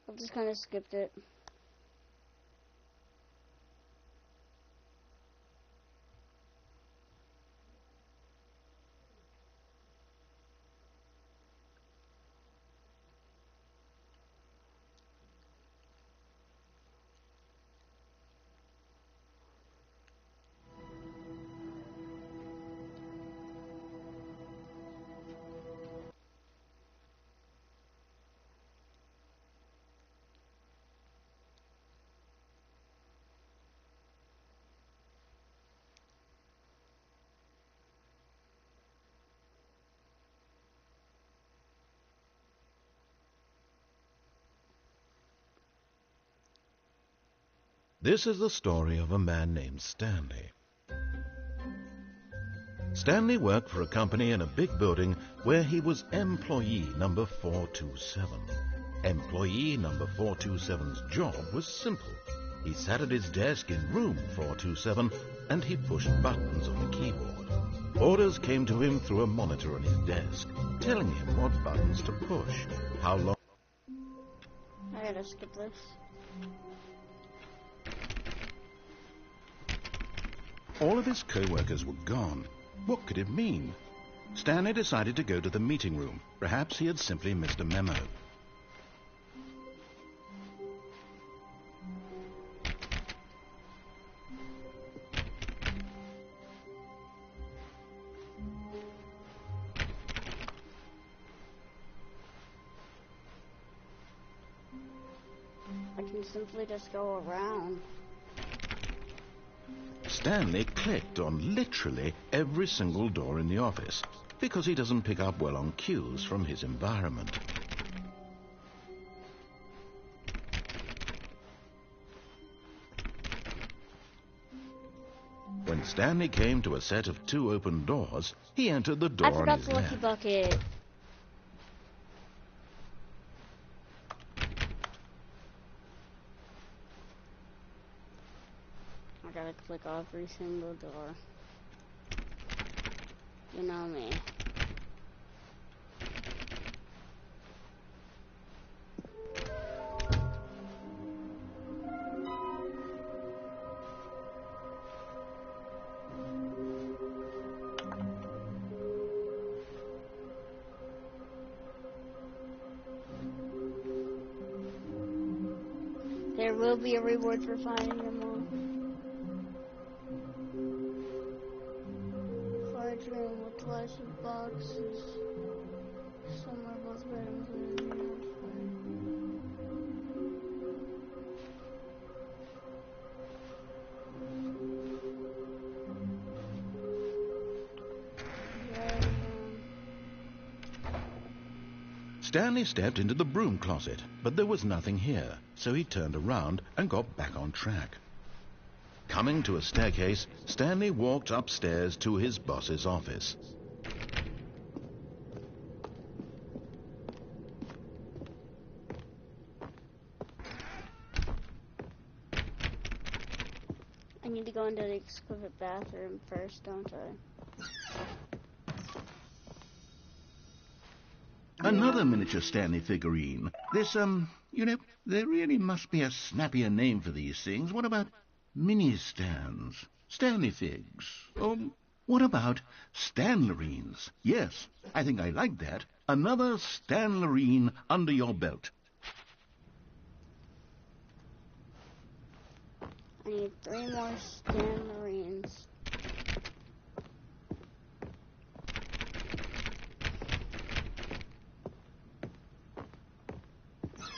I just kind of skipped it. This is the story of a man named Stanley. Stanley worked for a company in a big building where he was employee number 427. Employee number 427's job was simple. He sat at his desk in room 427 and he pushed buttons on the keyboard. Orders came to him through a monitor on his desk, telling him what buttons to push, how long... I gotta skip this. All of his co-workers were gone. What could it mean? Stanley decided to go to the meeting room. Perhaps he had simply missed a memo. I can simply just go around. Stanley clicked on literally every single door in the office because he doesn't pick up well on cues from his environment. When Stanley came to a set of 2 open doors, he entered the door I forgot on his the lucky left. bucket. I gotta click every single door. You know me. There will be a reward for finding them all. Large room with lots of boxes. Some are both red and blue. Stanley stepped into the broom closet, but there was nothing here, so he turned around and got back on track. Coming to a staircase, Stanley walked upstairs to his boss's office. I need to go into the exquisite bathroom first, don't I? Another miniature Stanley figurine. This, you know, there really must be a snappier name for these things. What about mini-stands? Stanley figs? What about Stanlerines? Yes, I think I like that. Another Stanlerine under your belt. I need 3 more Stanlerines.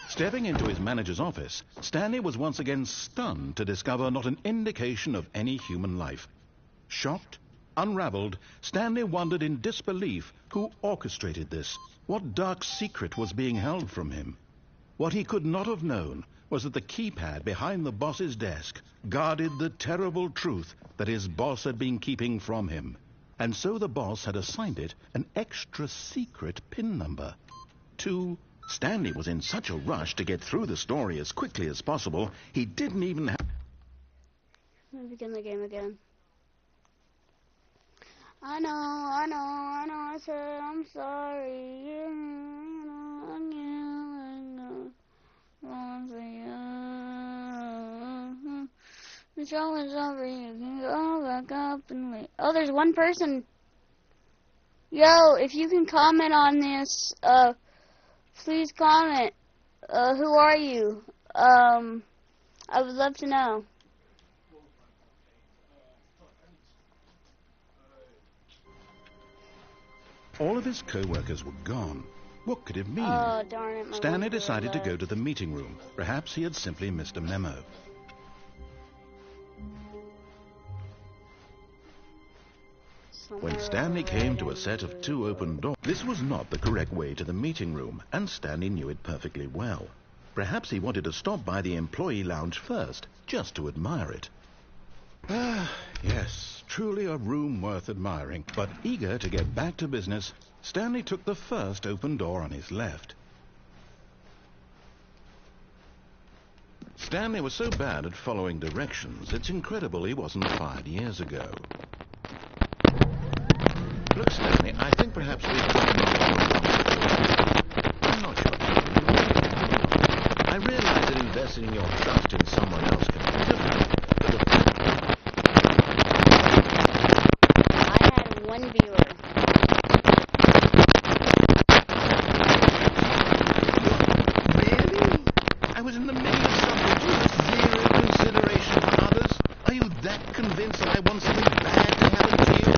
Stepping into his manager's office, Stanley was once again stunned to discover not an indication of any human life. Shocked, unraveled, Stanley wondered in disbelief who orchestrated this. What dark secret was being held from him? What he could not have known was that the keypad behind the boss's desk guarded the terrible truth that his boss had been keeping from him. And so the boss had assigned it an extra secret PIN number. Stanley was in such a rush to get through the story as quickly as possible, he didn't even have... Let me begin the game again. I know, I said I'm sorry. I know. The show is over. You can go back up and wait. Oh, there's one person. Yo, if you can comment on this, please comment. Who are you? I would love to know. All of his co-workers were gone. What could it mean? Oh, darn it. Stanley decided to go to the meeting room. Perhaps he had simply missed a memo. When Stanley came to a set of 2 open doors, this was not the correct way to the meeting room, and Stanley knew it perfectly well. Perhaps he wanted to stop by the employee lounge first, just to admire it. Ah, yes, truly a room worth admiring. But eager to get back to business, Stanley took the first open door on his left. Stanley was so bad at following directions, it's incredible he wasn't fired years ago. Look, Stanley, I think perhaps we... I'm not sure. I realize that investing your trust in someone else can be difficult, but the fact... I had 1 viewer. Really? I was in the middle of something with 0 consideration for others? Are you that convinced that I want something bad to happen to you?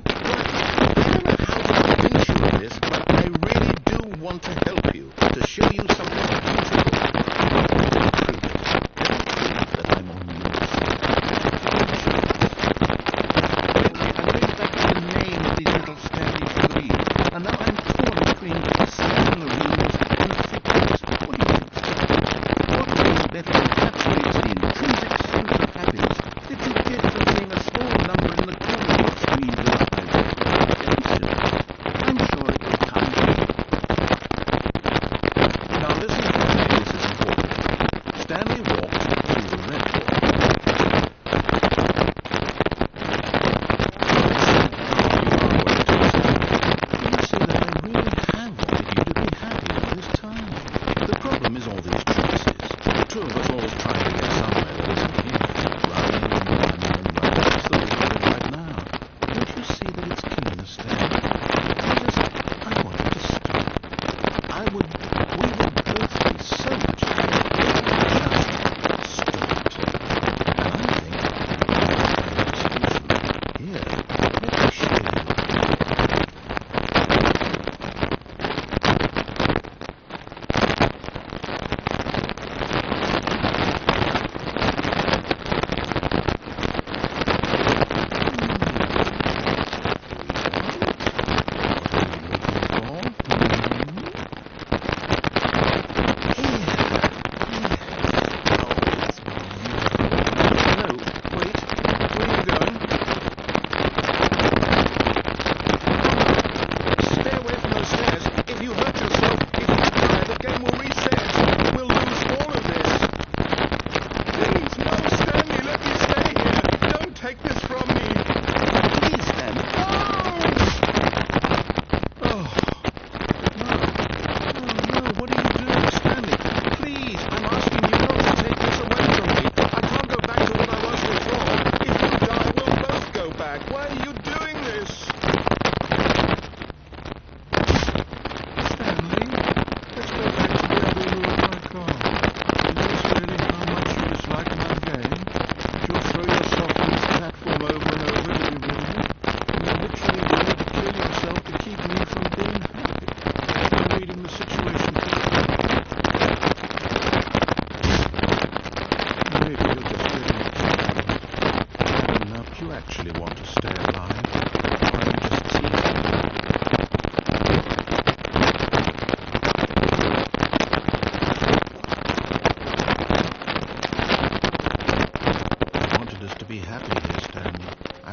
This, but I really do want to help you, to show you something beautiful. That I'm on your side. I bring back the name of these little Stanley figurines, and now I'm torn between Stanleys and figures. What do you think? What way better encapsulates the intrinsic sense of happiness that you get from seeing a small number in the corner of your screen without my attention? I'm sure it will come. Now listen carefully, this is important. Stanley walked through the red door. You say that I really have wanted you to be happy all this time. The problem is all these choices. The 2 of us always trying to get somewhere that isn't here. Running and running and running. That's the way we're doing right now. Don't you see that it's clear, Stanley? I want you to stop. We would both be so much happier if we just stopped. And I think that's a solution. Here, let me show you.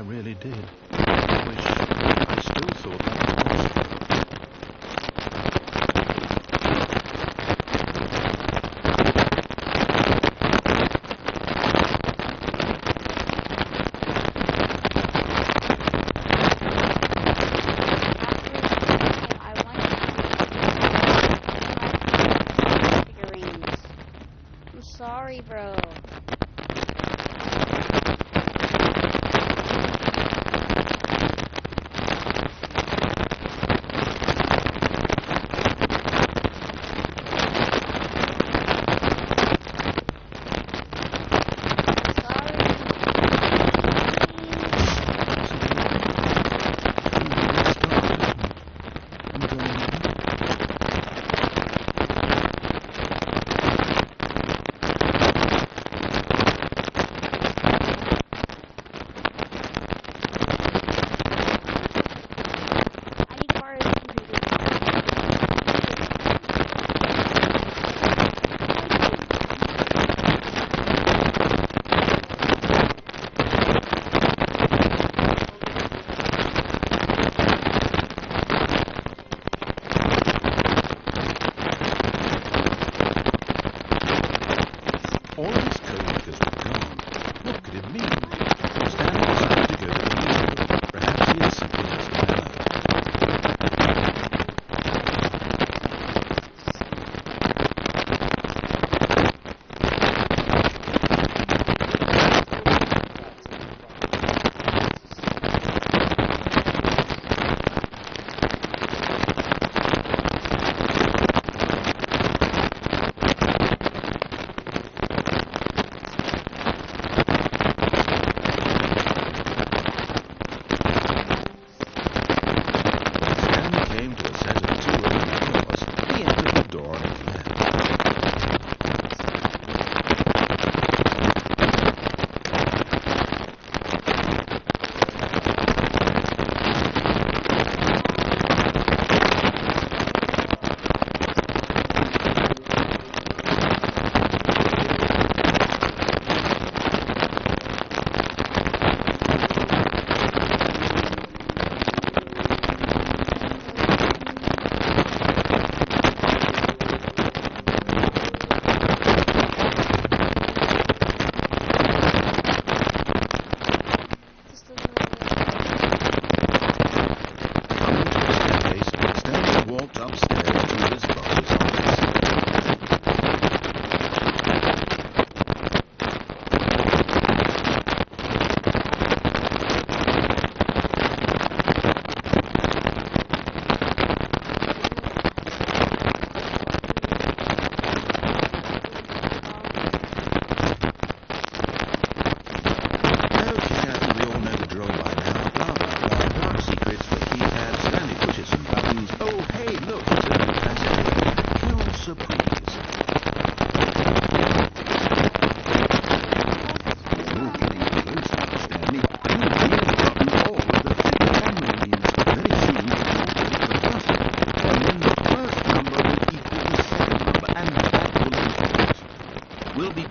really did. I wish I still thought that was possible. Sorry, bro.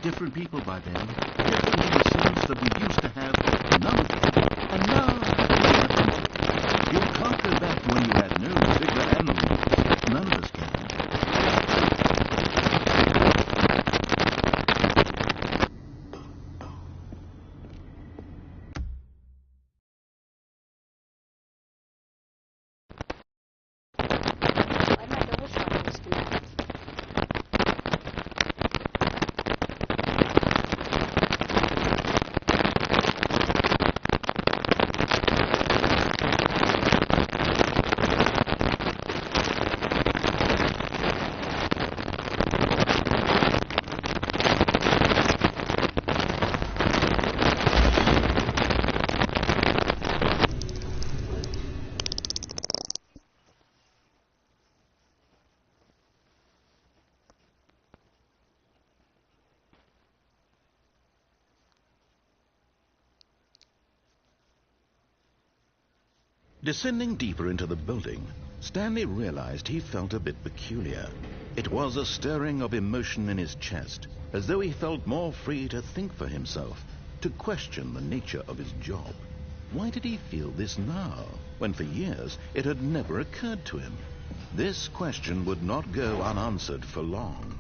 different people by then. Different in the sense that we used to have none of them. And now, you can't go back to when you had no figure and rules. None of us can. Why my double shot disconnect? Descending deeper into the building, Stanley realized he felt a bit peculiar. It was a stirring of emotion in his chest, as though he felt more free to think for himself, to question the nature of his job. Why did he feel this now, when for years it had never occurred to him? This question would not go unanswered for long.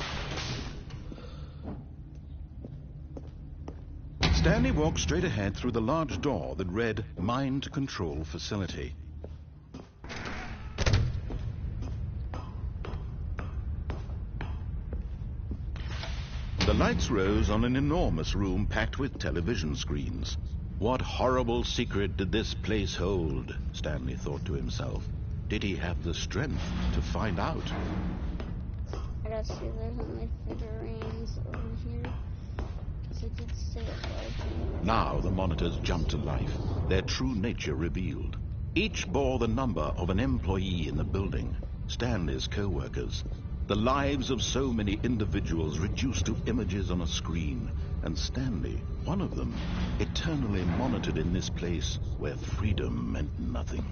Stanley walked straight ahead through the large door that read Mind Control Facility. The lights rose on an enormous room packed with television screens. What horrible secret did this place hold? Stanley thought to himself. Did he have the strength to find out? I gotta see if there's any figurines over here. It did say it was. Now the monitors jumped to life, their true nature revealed. Each bore the number of an employee in the building, Stanley's co-workers. The lives of so many individuals reduced to images on a screen, and Stanley, one of them, eternally monitored in this place where freedom meant nothing.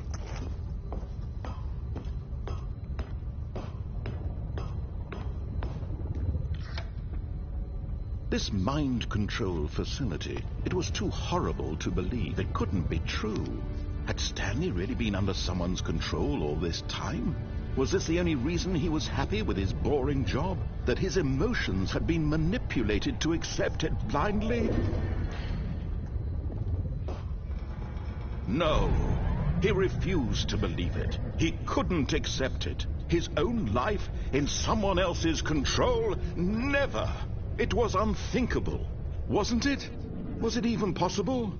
This mind control facility, it was too horrible to believe. It couldn't be true. Had Stanley really been under someone's control all this time? Was this the only reason he was happy with his boring job? That his emotions had been manipulated to accept it blindly? No, he refused to believe it. He couldn't accept it. His own life in someone else's control? Never! It was unthinkable, wasn't it? Was it even possible?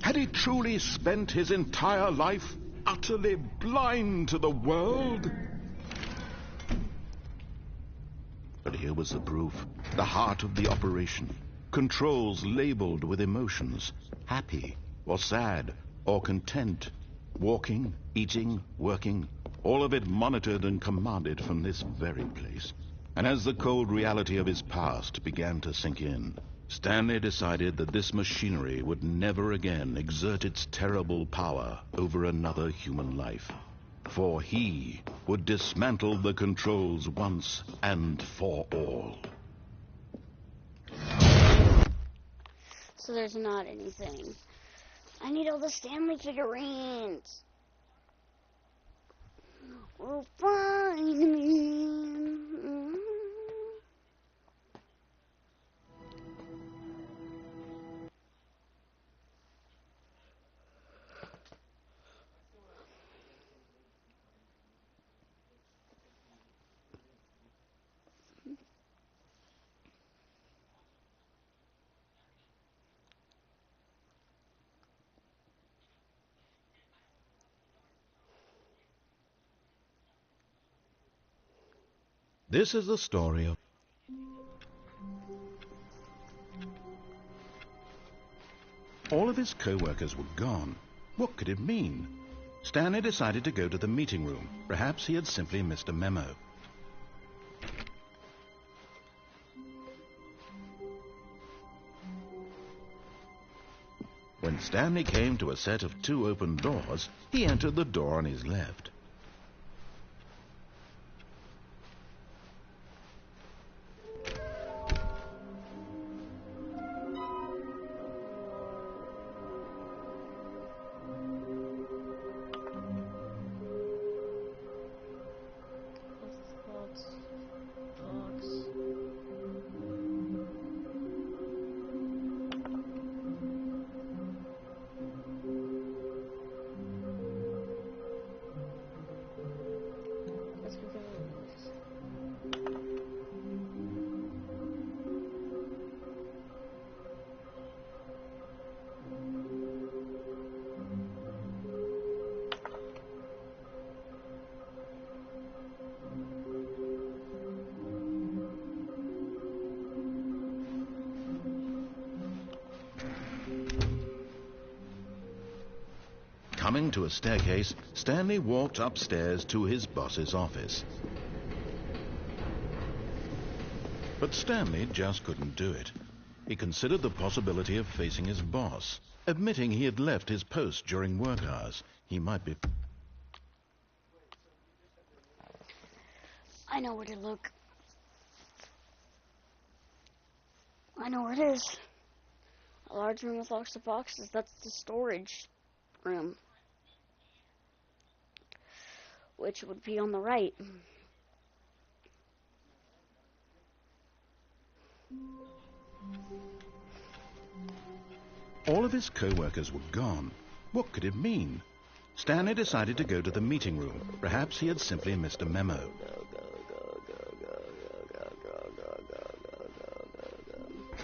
Had he truly spent his entire life utterly blind to the world? But here was the proof, the heart of the operation. Controls labeled with emotions, happy or sad or content, walking, eating, working, all of it monitored and commanded from this very place. And as the cold reality of his past began to sink in, Stanley decided that this machinery would never again exert its terrible power over another human life. For he would dismantle the controls once and for all. So there's not anything. I need all the Stanley figurines. We'll find me. This is the story of... All of his co-workers were gone. What could it mean? Stanley decided to go to the meeting room. Perhaps he had simply missed a memo. When Stanley came to a set of 2 open doors, he entered the door on his left. Coming to a staircase, Stanley walked upstairs to his boss's office. But Stanley just couldn't do it. He considered the possibility of facing his boss, admitting he had left his post during work hours. He might be... I know where to look. I know where it is. A large room with lots of boxes. That's the storage room, which would be on the right. All of his co-workers were gone. What could it mean? Stanley decided to go to the meeting room. Perhaps he had simply missed a memo.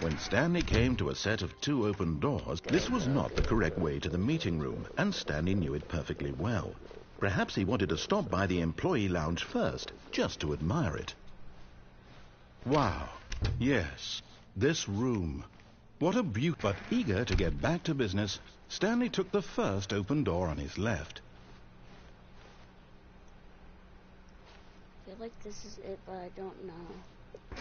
When Stanley came to a set of 2 open doors, this was not the correct way to the meeting room, and Stanley knew it perfectly well. Perhaps he wanted to stop by the employee lounge first, just to admire it. Wow, yes, this room. What a beauty. But eager to get back to business, Stanley took the first open door on his left. I feel like this is it, but I don't know.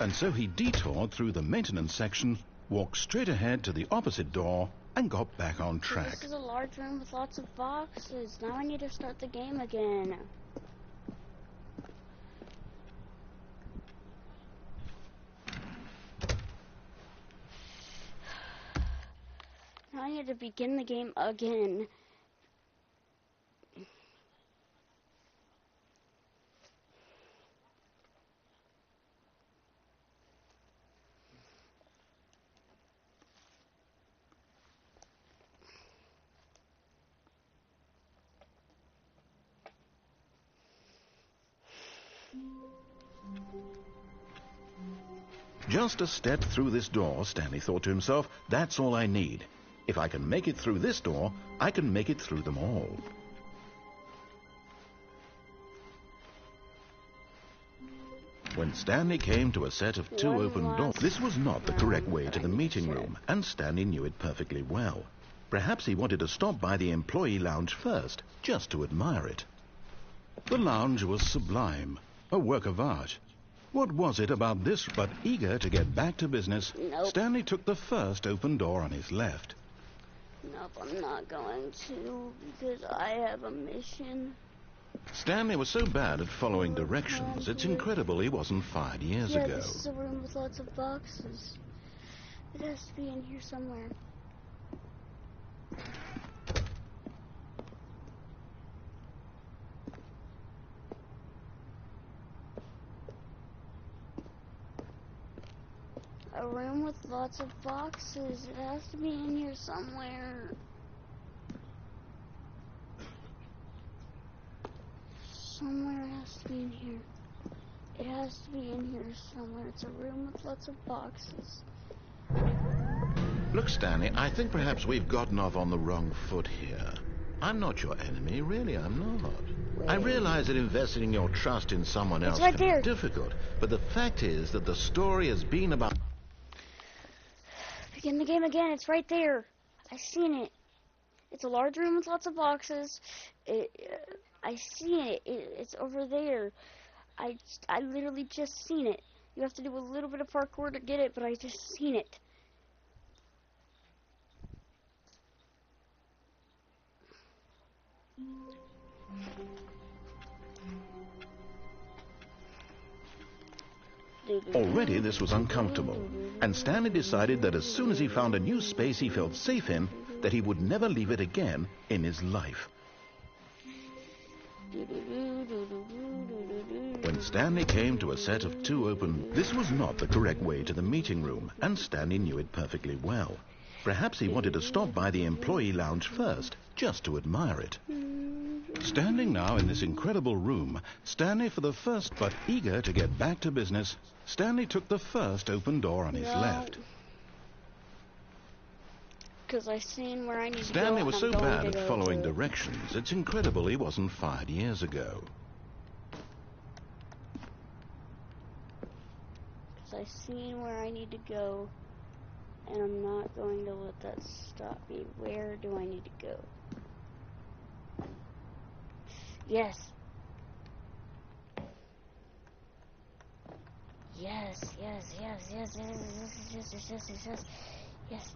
And so he detoured through the maintenance section, walked straight ahead to the opposite door, and got back on track. This is a large room with lots of boxes. Now I need to start the game again. Now I need to begin the game again. Just a step through this door, Stanley thought to himself, that's all I need. If I can make it through this door, I can make it through them all. When Stanley came to a set of 2 open doors, this was not the correct way to the meeting room, and Stanley knew it perfectly well. Perhaps he wanted to stop by the employee lounge first, just to admire it. The lounge was sublime, a work of art. What was it about this? But eager to get back to business, Nope. Stanley took the first open door on his left. Nope, I'm not going to, because I have a mission. Stanley was so bad at following directions, it's incredible he wasn't fired years Yeah, ago. this is a room with lots of boxes. It has to be in here somewhere. A room with lots of boxes. It has to be in here somewhere. Somewhere it has to be in here. It has to be in here somewhere. It's a room with lots of boxes. Look, Stanley, I think perhaps we've gotten off on the wrong foot here. I'm not your enemy, really, I'm not. I realize that investing your trust in someone else right can there. be difficult, but the fact is that the story has been about... Begin the game again. It's right there. I seen it. It's a large room with lots of boxes. I seen it. It's over there. I literally just seen it. You have to do a little bit of parkour to get it, but I just seen it. Already this was uncomfortable, and Stanley decided that as soon as he found a new space he felt safe in, that he would never leave it again in his life. When Stanley came to a set of 2 open... This was not the correct way to the meeting room, and Stanley knew it perfectly well. Perhaps he wanted to stop by the employee lounge first, just to admire it. Standing now in this incredible room, Stanley for the first, but eager to get back to business, Stanley took the first open door on his left. Because I seen where I need to go. Stanley was so bad at to following directions, it's incredible he wasn't fired years ago. Because I seen where I need to go, and I'm not going to let that stop me. Where do I need to go? Yes. Yes, yes, yes, yes, yes, yes, yes, yes, yes, yes, yes, yes.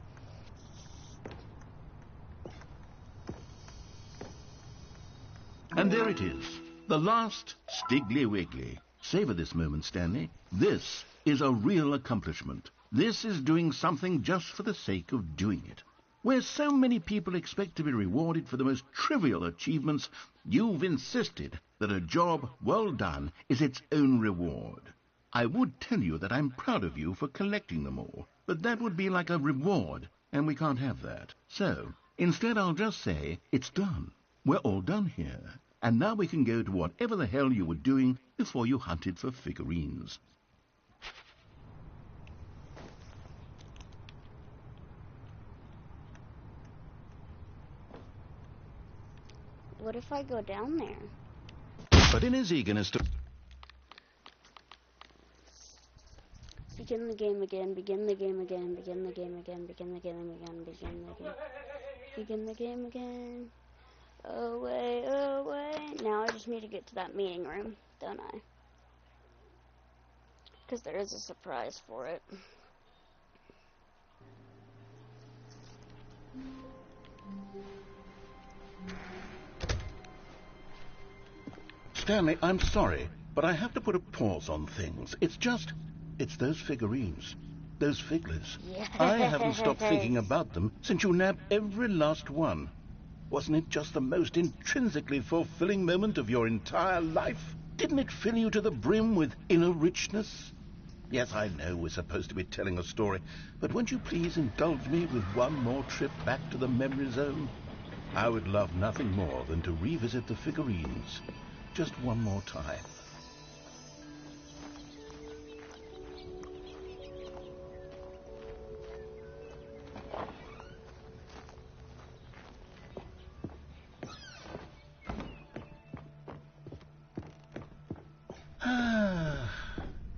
And there it is, the last Stiggly Wiggly. Savor this moment, Stanley. This is a real accomplishment. This is doing something just for the sake of doing it. Where so many people expect to be rewarded for the most trivial achievements, you've insisted that a job well done is its own reward. I would tell you that I'm proud of you for collecting them all, but that would be like a reward, and we can't have that. So, instead I'll just say, it's done. We're all done here. And now we can go to whatever the hell you were doing before you hunted for figurines. What if I go down there? But in his eagerness to... Begin the game again, begin the game again, begin the game again, begin the game again, begin the game. Begin the game again. Away, away. Now I just need to get to that meeting room, don't I? Because there is a surprise for it. Stanley, I'm sorry, but I have to put a pause on things. It's those figurines. Those figglers. Yes. I haven't stopped thinking about them since you nabbed every last one. Wasn't it just the most intrinsically fulfilling moment of your entire life? Didn't it fill you to the brim with inner richness? Yes, I know we're supposed to be telling a story, but won't you please indulge me with one more trip back to the memory zone? I would love nothing more than to revisit the figurines. Just one more time.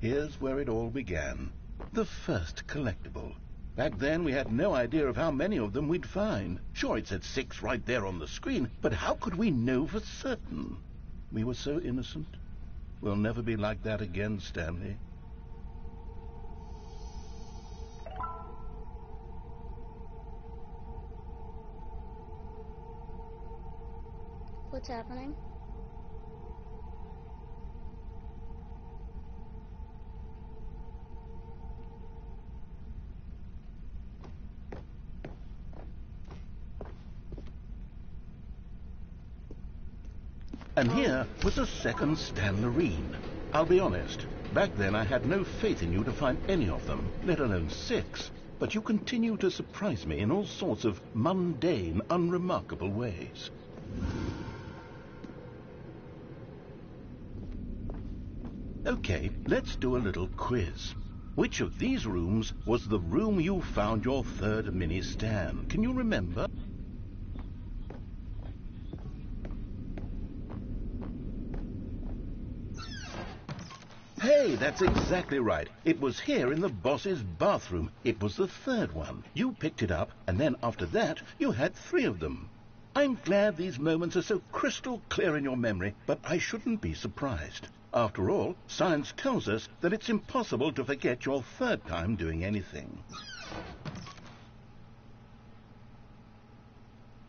Here's where it all began. The first collectible. Back then, we had no idea of how many of them we'd find. Sure, it said 6 right there on the screen, but how could we know for certain? We were so innocent. We'll never be like that again, Stanley. What's happening? And here was a second Stanlerine. I'll be honest, back then I had no faith in you to find any of them, let alone 6. But you continue to surprise me in all sorts of mundane, unremarkable ways. Okay, let's do a little quiz. Which of these rooms was the room you found your third mini Stan? Can you remember? Hey, that's exactly right. It was here in the boss's bathroom. It was the third one. You picked it up, and then after that, you had 3 of them. I'm glad these moments are so crystal clear in your memory, but I shouldn't be surprised. After all, science tells us that it's impossible to forget your third time doing anything.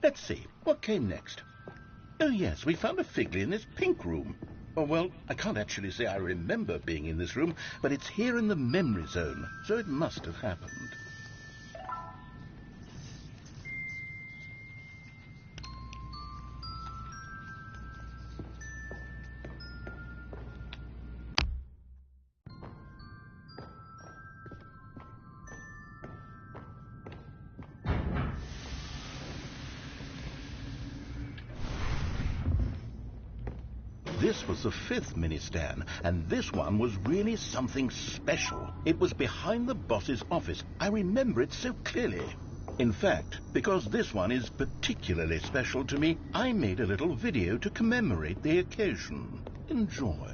Let's see, what came next? Oh yes, we found a Figgly in this pink room. Oh, well, I can't actually say I remember being in this room, but it's here in the memory zone, so it must have happened. This was the 5th mini Stan, and this one was really something special. It was behind the boss's office. I remember it so clearly. In fact, because this one is particularly special to me, I made a little video to commemorate the occasion. Enjoy.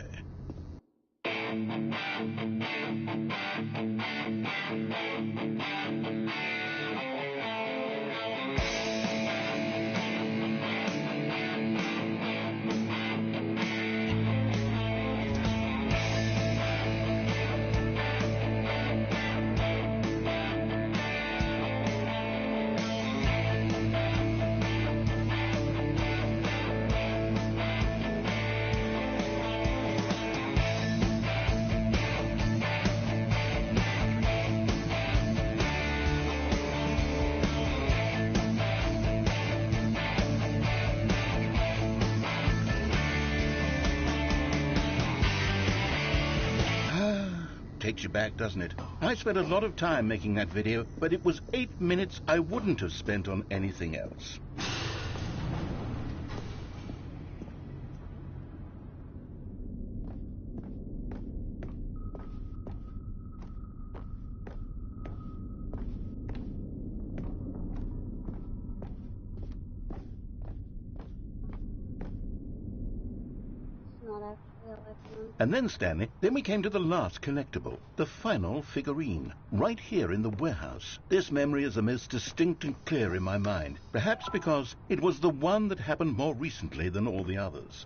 takes you back, doesn't it? I spent a lot of time making that video, but it was 8 minutes I wouldn't have spent on anything else. And then, Stanley, we came to the last collectible, the final figurine, right here in the warehouse. This memory is the most distinct and clear in my mind, perhaps because it was the one that happened more recently than all the others.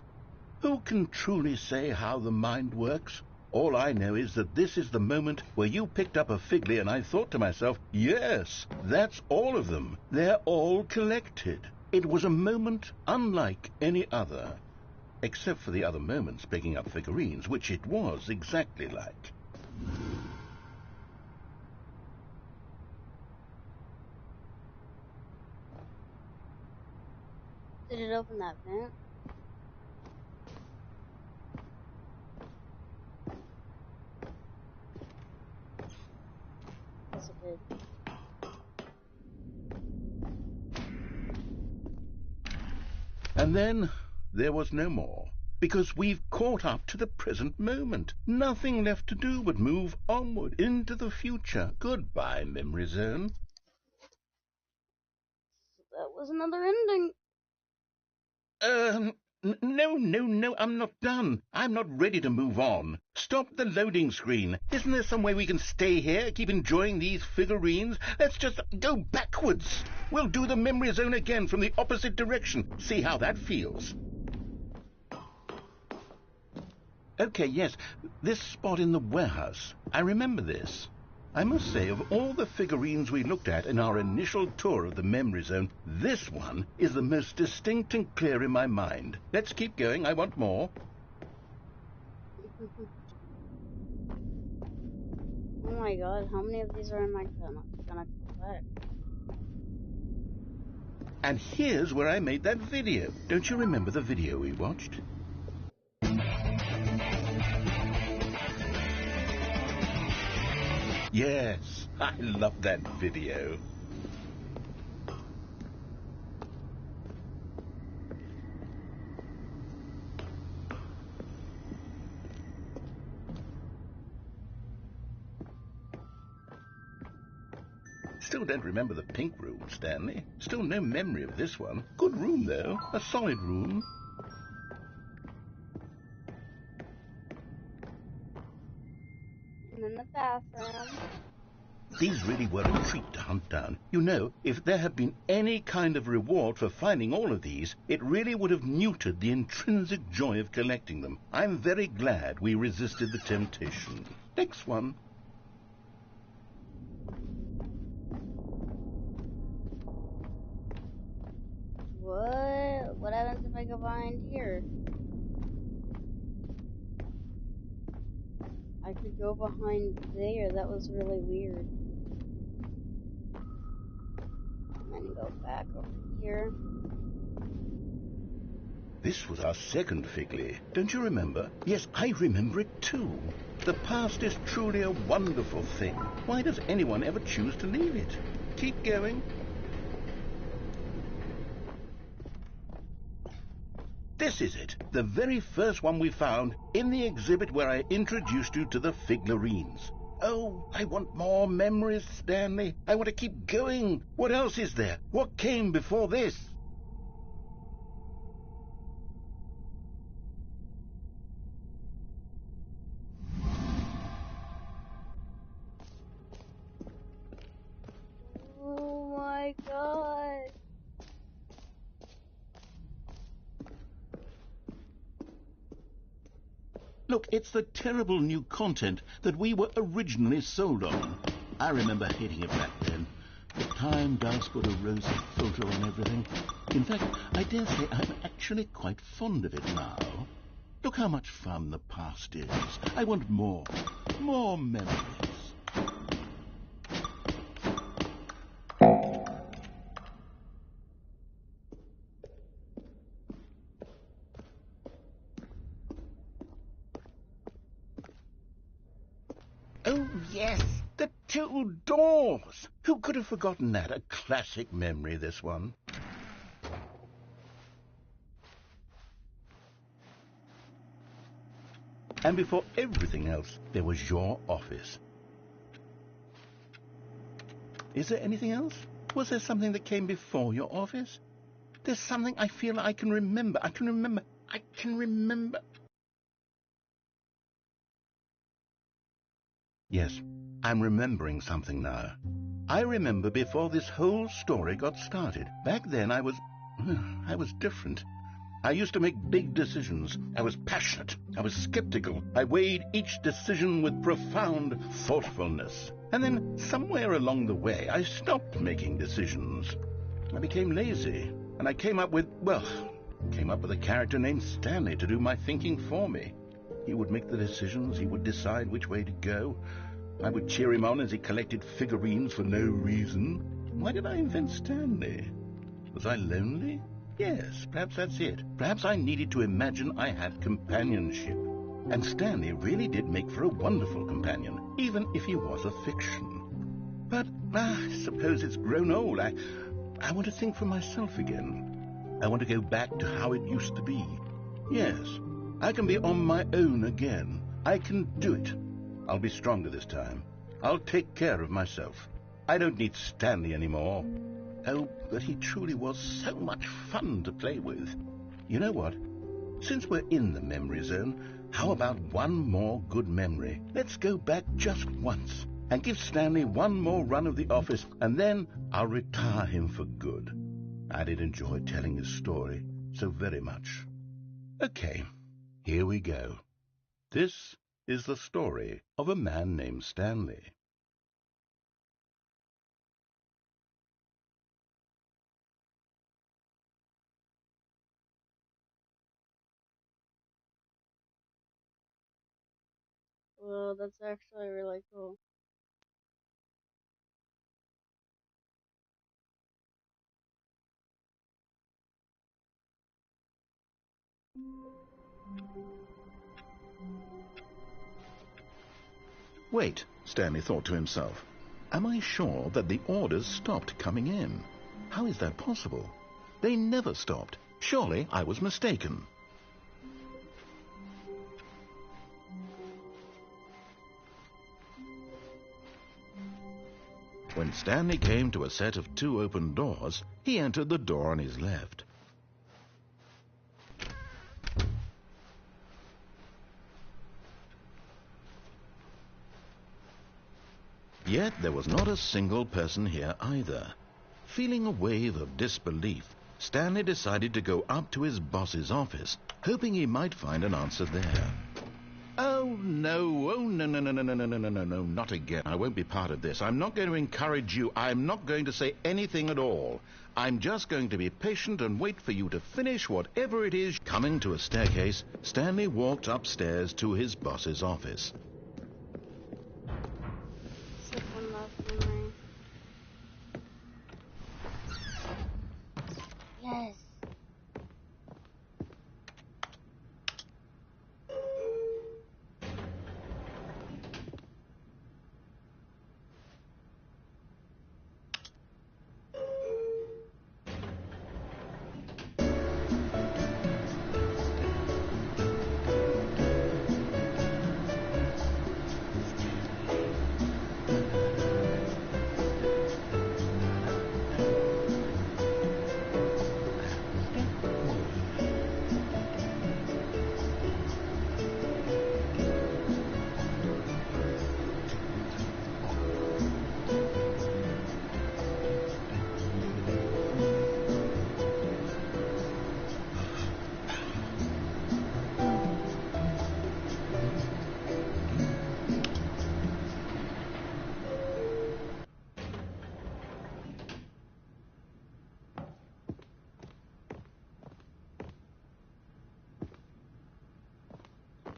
Who can truly say how the mind works? All I know is that this is the moment where you picked up a Figgly and I thought to myself, yes, that's all of them. They're all collected. It was a moment unlike any other. Except for the other moments picking up figurines, which it was exactly like. Did it open that vent? Yes, it did. And then there was no more, because we've caught up to the present moment. Nothing left to do but move onward into the future. Goodbye, memory zone. That was another ending. No, I'm not done. I'm not ready to move on. Stop the loading screen. Isn't there some way we can stay here, keep enjoying these figurines? Let's just go backwards. We'll do the memory zone again from the opposite direction. See how that feels. Okay, yes, this spot in the warehouse. I remember this. I must say, of all the figurines we looked at in our initial tour of the memory zone, this one is the most distinct and clear in my mind. Let's keep going. I want more. Oh my god, how many of these are am I gonna collect? And here's where I made that video. Don't you remember the video we watched? Yes, I love that video. Still don't remember the pink room, Stanley. Still no memory of this one. Good room, though. A solid room. And in the bathroom. These really were a treat to hunt down. You know, if there had been any kind of reward for finding all of these, it really would have neutered the intrinsic joy of collecting them. I'm very glad we resisted the temptation. Next one. What? What happens if I go behind here? I could go behind there. That was really weird. And then go back over here. This was our second Figgly. Don't you remember? Yes, I remember it too. The past is truly a wonderful thing. Why does anyone ever choose to leave it? Keep going. This is it, the very first one we found in the exhibit where I introduced you to the figurines. Oh, I want more memories, Stanley. I want to keep going. What else is there? What came before this? Oh my god. Look, it's the terrible new content that we were originally sold on. I remember hating it back then. But time does put a rosy filter on everything. In fact, I dare say I'm actually quite fond of it now. Look how much fun the past is. I want more. More memories. Oh, The two doors! Who could have forgotten that? A classic memory, this one. And before everything else, there was your office. Is there anything else? Was there something that came before your office? There's something I feel I can remember. I can remember. Yes, I'm remembering something now. I remember before this whole story got started. Back then I was different. I used to make big decisions. I was passionate. I was skeptical. I weighed each decision with profound thoughtfulness. And then somewhere along the way, I stopped making decisions. I became lazy. And I came up with a character named Stanley to do my thinking for me. He would make the decisions. He would decide which way to go. I would cheer him on as he collected figurines for no reason. Why did I invent Stanley? Was I lonely? Yes, perhaps that's it. Perhaps I needed to imagine I had companionship. And Stanley really did make for a wonderful companion, even if he was a fiction. But I suppose it's grown old. I want to think for myself again. I want to go back to how it used to be. Yes, I can be on my own again. I can do it. I'll be stronger this time. I'll take care of myself. I don't need Stanley anymore. Oh, but he truly was so much fun to play with. You know what? Since we're in the memory zone, how about one more good memory? Let's go back just once and give Stanley one more run of the office, and then I'll retire him for good. I did enjoy telling his story so very much. Okay, here we go. This is the story of a man named Stanley. Well, that's actually really cool. Wait, Stanley thought to himself. Am I sure that the orders stopped coming in? How is that possible? They never stopped. Surely I was mistaken. When Stanley came to a set of 2 open doors, he entered the door on his left. Yet there was not a single person here either. Feeling a wave of disbelief, Stanley decided to go up to his boss's office, hoping he might find an answer there. Oh, no, no, not again. I won't be part of this. I'm not going to encourage you. I'm not going to say anything at all. I'm just going to be patient and wait for you to finish whatever it is. Coming to a staircase, Stanley walked upstairs to his boss's office. One last memory. Yes.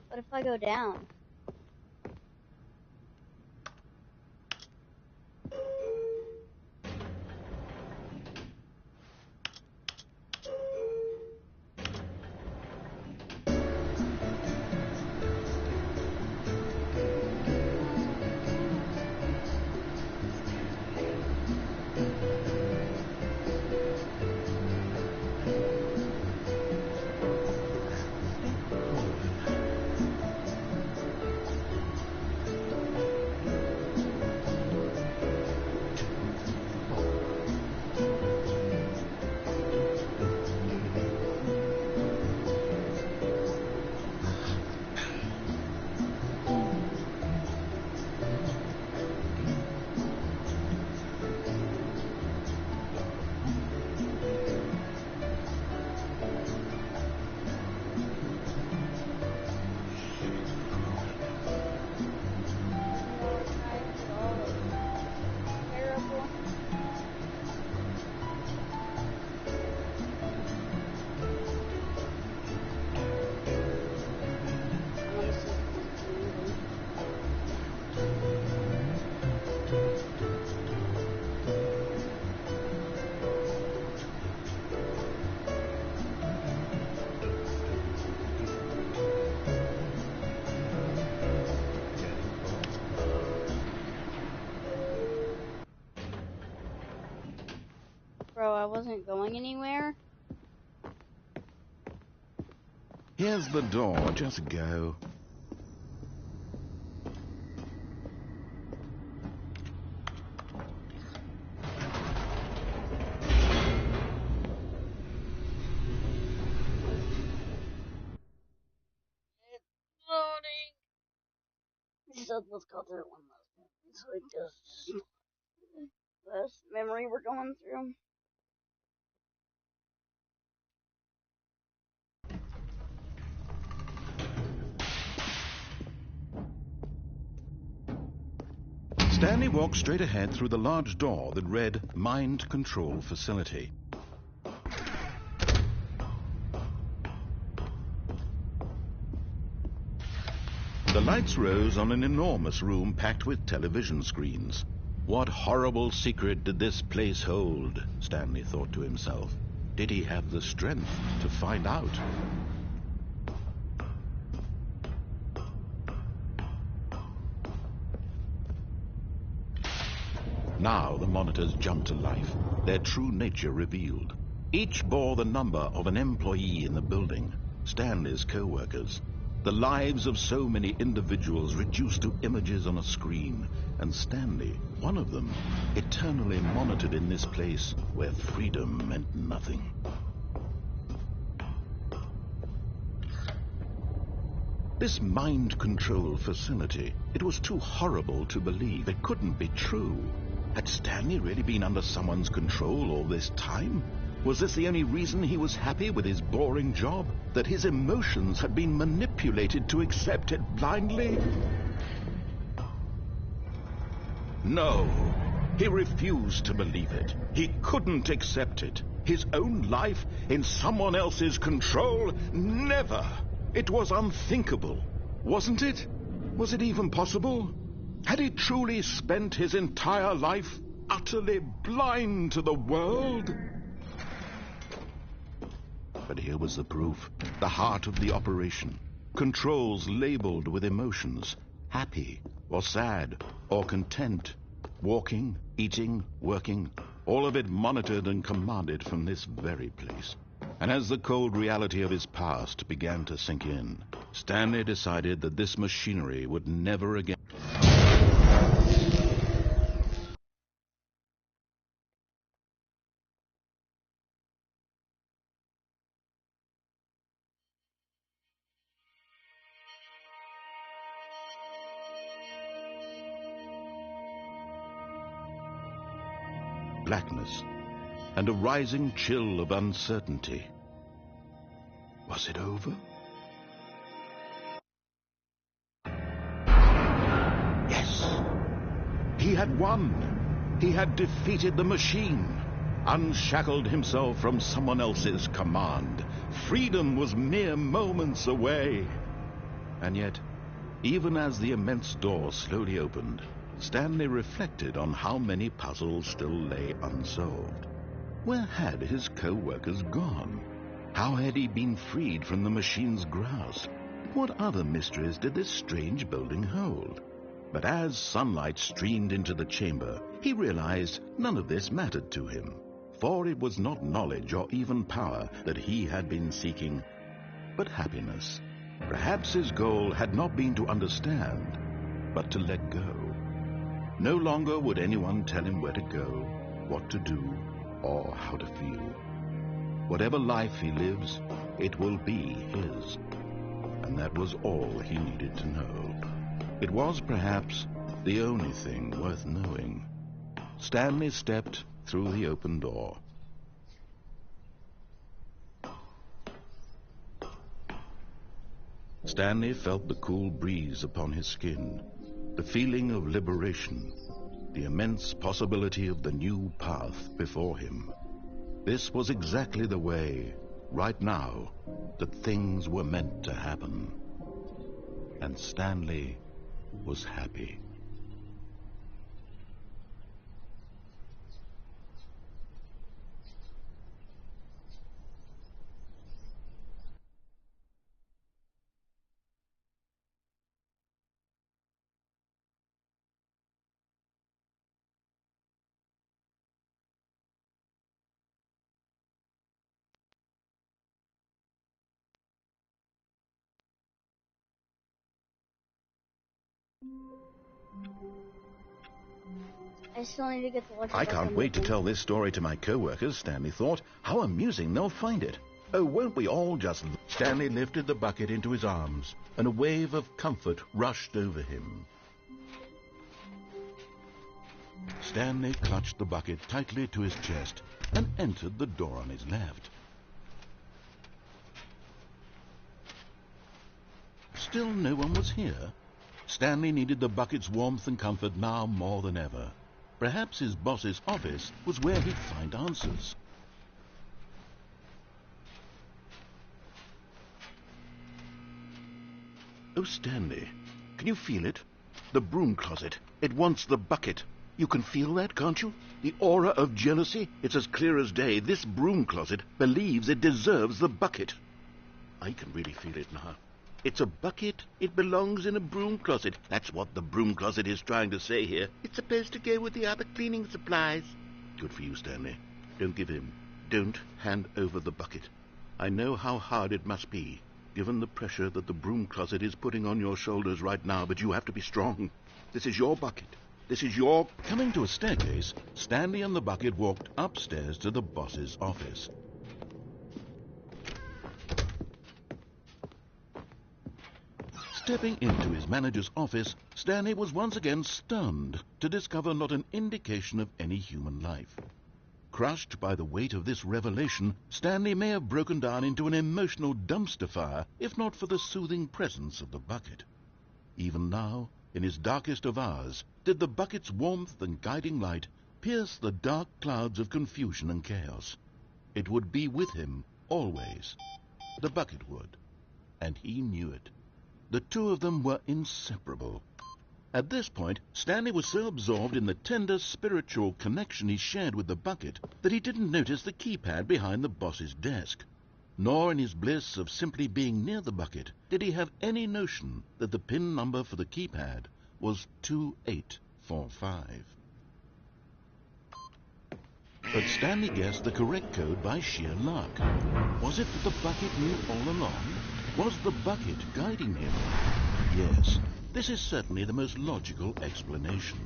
What if I go down? Bro, I wasn't going anywhere. Here's the door. Just go. Loading. So let's go through it one last time. So it just last memory we're going through. Stanley walked straight ahead through the large door that read Mind Control Facility. The lights rose on an enormous room packed with television screens. What horrible secret did this place hold? Stanley thought to himself. Did he have the strength to find out? Now the monitors jumped to life, their true nature revealed. Each bore the number of an employee in the building, Stanley's co-workers. The lives of so many individuals reduced to images on a screen, and Stanley, one of them, eternally monitored in this place where freedom meant nothing. This mind control facility, it was too horrible to believe. It couldn't be true. Had Stanley really been under someone's control all this time? Was this the only reason he was happy with his boring job? That his emotions had been manipulated to accept it blindly? No, he refused to believe it. He couldn't accept it. His own life in someone else's control? Never! It was unthinkable, wasn't it? Was it even possible? Had he truly spent his entire life utterly blind to the world? But here was the proof, the heart of the operation. Controls labeled with emotions, happy or sad or content, walking, eating, working, all of it monitored and commanded from this very place. And as the cold reality of his past began to sink in, Stanley decided that this machinery would never again... blackness, and a rising chill of uncertainty. Was it over? Yes! He had won! He had defeated the machine, unshackled himself from someone else's command. Freedom was mere moments away. And yet, even as the immense door slowly opened, Stanley reflected on how many puzzles still lay unsolved. Where had his co-workers gone? How had he been freed from the machine's grasp? What other mysteries did this strange building hold? But as sunlight streamed into the chamber, he realized none of this mattered to him, for it was not knowledge or even power that he had been seeking, but happiness. Perhaps his goal had not been to understand, but to let go. No longer would anyone tell him where to go, what to do, or how to feel. Whatever life he lives, it will be his. And that was all he needed to know. It was perhaps the only thing worth knowing. Stanley stepped through the open door. Stanley felt the cool breeze upon his skin, the feeling of liberation, the immense possibility of the new path before him. This was exactly the way, right now, that things were meant to happen. And Stanley was happy. I still need to get the water. I can't wait to tell this story to my co-workers, Stanley thought. How amusing they'll find it. Oh, won't we all just... Stanley lifted the bucket into his arms, and a wave of comfort rushed over him. Stanley clutched the bucket tightly to his chest and entered the door on his left. Still no one was here. Stanley needed the bucket's warmth and comfort now more than ever. Perhaps his boss's office was where he'd find answers. Oh, Stanley, can you feel it? The broom closet. It wants the bucket. You can feel that, can't you? The aura of jealousy? It's as clear as day. This broom closet believes it deserves the bucket. I can really feel it now. It's a bucket. It belongs in a broom closet. That's what the broom closet is trying to say here. It's supposed to go with the other cleaning supplies. Good for you, Stanley. Don't give in. Don't hand over the bucket. I know how hard it must be, given the pressure that the broom closet is putting on your shoulders right now, but you have to be strong. This is your bucket. This is your... Coming to a staircase, Stanley and the bucket walked upstairs to the boss's office. Stepping into his manager's office, Stanley was once again stunned to discover not an indication of any human life. Crushed by the weight of this revelation, Stanley may have broken down into an emotional dumpster fire if not for the soothing presence of the bucket. Even now, in his darkest of hours, did the bucket's warmth and guiding light pierce the dark clouds of confusion and chaos. It would be with him always. The bucket would, and he knew it. The two of them were inseparable. At this point, Stanley was so absorbed in the tender spiritual connection he shared with the bucket that he didn't notice the keypad behind the boss's desk. Nor in his bliss of simply being near the bucket did he have any notion that the PIN number for the keypad was 2845. But Stanley guessed the correct code by sheer luck. Was it that the bucket knew all along? Was the bucket guiding him? Yes, this is certainly the most logical explanation.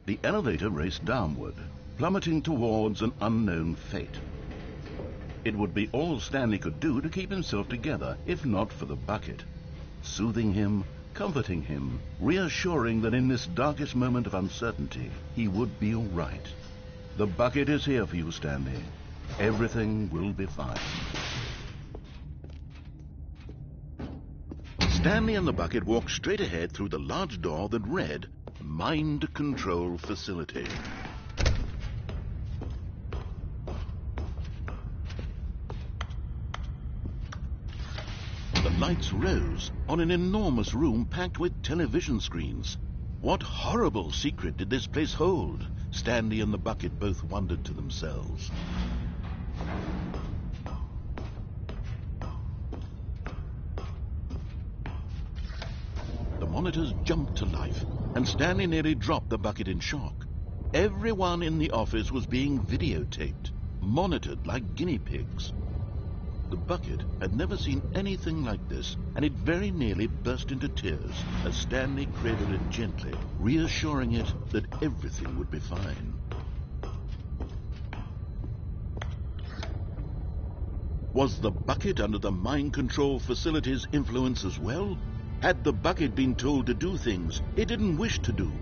The elevator raced downward, plummeting towards an unknown fate. It would be all Stanley could do to keep himself together, if not for the bucket. Soothing him, comforting him, reassuring that in this darkest moment of uncertainty, he would be all right. The bucket is here for you, Stanley. Everything will be fine. Stanley and the bucket walked straight ahead through the large door that read, Mind Control Facility. The lights rose on an enormous room packed with television screens. What horrible secret did this place hold? Stanley and the bucket both wondered to themselves. The monitors jumped to life, and Stanley nearly dropped the bucket in shock. Everyone in the office was being videotaped, monitored like guinea pigs. The bucket had never seen anything like this, and it very nearly burst into tears as Stanley cradled it gently, reassuring it that everything would be fine. Was the bucket under the mind control facility's influence as well? Had the bucket been told to do things it didn't wish to do?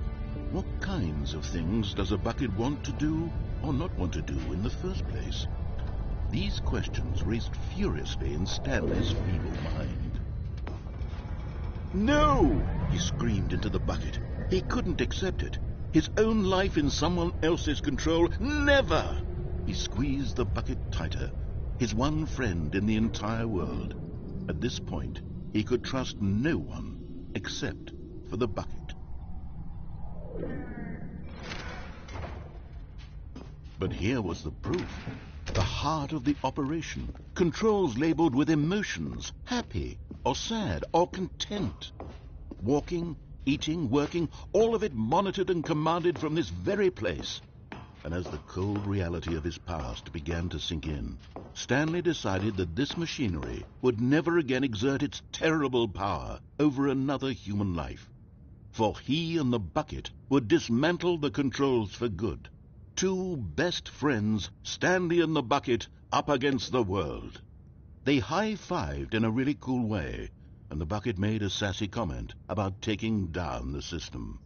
What kinds of things does a bucket want to do or not want to do in the first place? These questions raced furiously in Stanley's feeble mind. No! He screamed into the bucket. He couldn't accept it. His own life in someone else's control, never! He squeezed the bucket tighter, his one friend in the entire world. At this point, he could trust no one except for the bucket. But here was the proof. The heart of the operation. Controls labeled with emotions, happy or sad or content. Walking, eating, working, all of it monitored and commanded from this very place. And as the cold reality of his past began to sink in, Stanley decided that this machinery would never again exert its terrible power over another human life. For he and the bucket would dismantle the controls for good. Two best friends, Stanley and the bucket, up against the world. They high-fived in a really cool way, and the bucket made a sassy comment about taking down the system.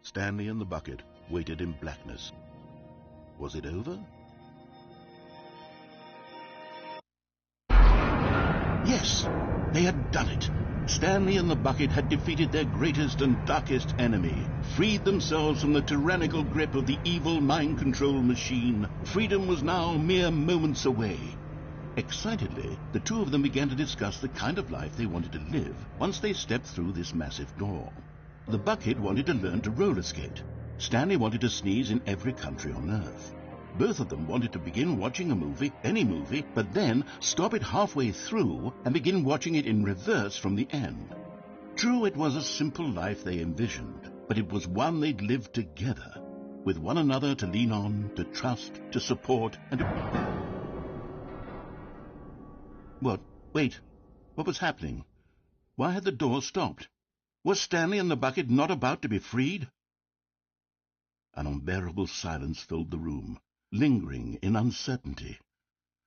Stanley and the bucket waited in blackness. Was it over? Yes, they had done it. Stanley and the bucket had defeated their greatest and darkest enemy, freed themselves from the tyrannical grip of the evil mind control machine. Freedom was now mere moments away. Excitedly, the two of them began to discuss the kind of life they wanted to live once they stepped through this massive door. The bucket wanted to learn to roller skate. Stanley wanted to sneeze in every country on Earth. Both of them wanted to begin watching a movie, any movie, but then stop it halfway through and begin watching it in reverse from the end. True, it was a simple life they envisioned, but it was one they'd lived together, with one another to lean on, to trust, to support, and to... What? Wait. What was happening? Why had the door stopped? Was Stanley and the bucket not about to be freed? An unbearable silence filled the room, lingering in uncertainty,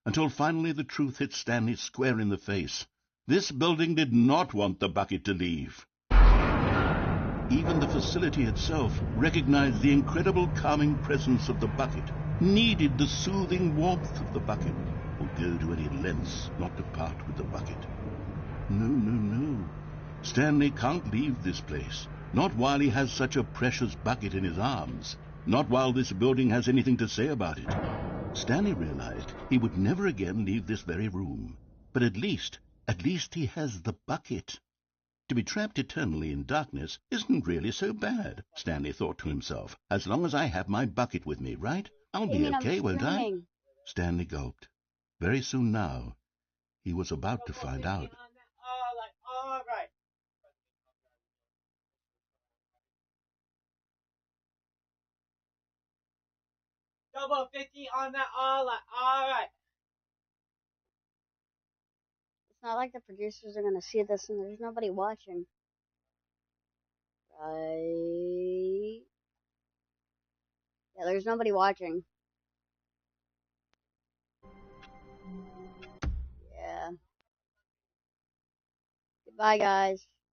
until finally the truth hit Stanley square in the face. This building did not want the bucket to leave. Even the facility itself recognized the incredible calming presence of the bucket, needed the soothing warmth of the bucket, would go to any lengths not to part with the bucket. No, no, no. Stanley can't leave this place, not while he has such a precious bucket in his arms, not while this building has anything to say about it. Stanley realized he would never again leave this very room, but at least he has the bucket. To be trapped eternally in darkness isn't really so bad, Stanley thought to himself. As long as I have my bucket with me, right? I'll be okay, won't I? Stanley gulped. Very soon now, he was about to find out. Double 50 on that, all right. It's not like the producers are going to see this and there's nobody watching. Right? Yeah, there's nobody watching. Yeah. Goodbye, guys.